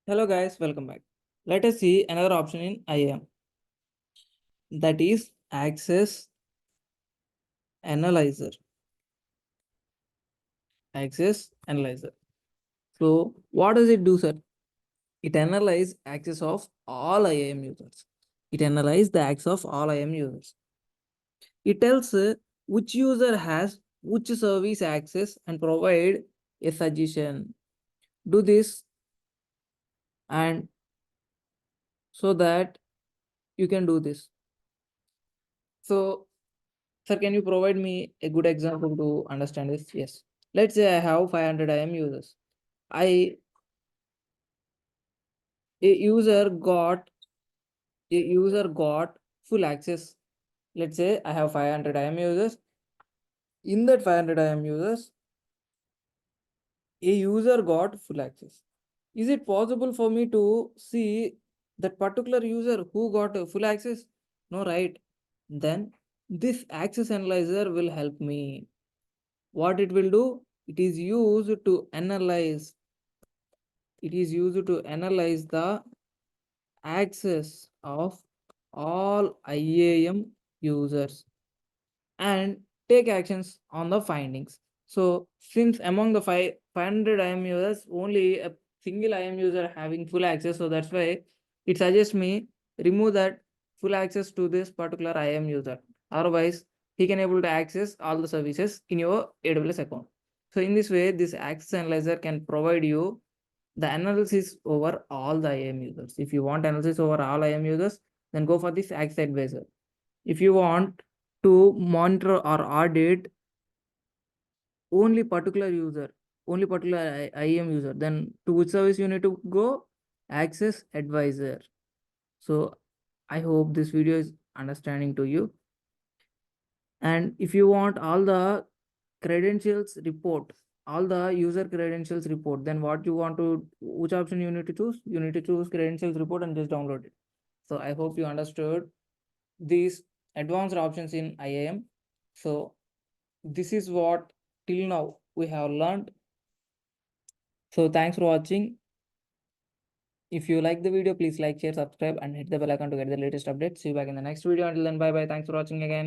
Hello guys, welcome back. Let us see another option in IAM, that is Access Analyzer. Access Analyzer. So what does it do, sir? It analyzes access of all IAM users. It analyzes the access of all IAM users. It tells which user has which service access and provide a suggestion. Do this and so that you can do this. So sir, can you provide me a good example to understand this? Yes. Let's say I have 500 IAM users. I a user got full access. Let's say I have 500 IAM users. In that 500 IAM users, a user got full access. Is it possible for me to see that particular user who got full access? No, right? Then this access analyzer will help me. What it will do? It is used to analyze the access of all IAM users and take actions on the findings. So since among the 500 IAM users, only a single IAM user having full access, so that's why it suggests me remove that full access to this particular IAM user. Otherwise, he can able to access all the services in your AWS account. So in this way, this access analyzer can provide you the analysis over all the IAM users. If you want analysis over all IAM users, then go for this Access Advisor. If you want to monitor or audit only particular user, only particular IAM user, then to which service you need to go? Access Advisor. So I hope this video is understanding to you. And if you want all the credentials report, all the user credentials report, then what you want to, which option you need to choose? You need to choose credentials report and just download it. So I hope you understood these advanced options in IAM. So this is what till now we have learned. So thanks for watching. If you like the video, please like, share, subscribe, and hit the bell icon to get the latest updates. See you back in the next video. Until then, bye bye. Thanks for watching again.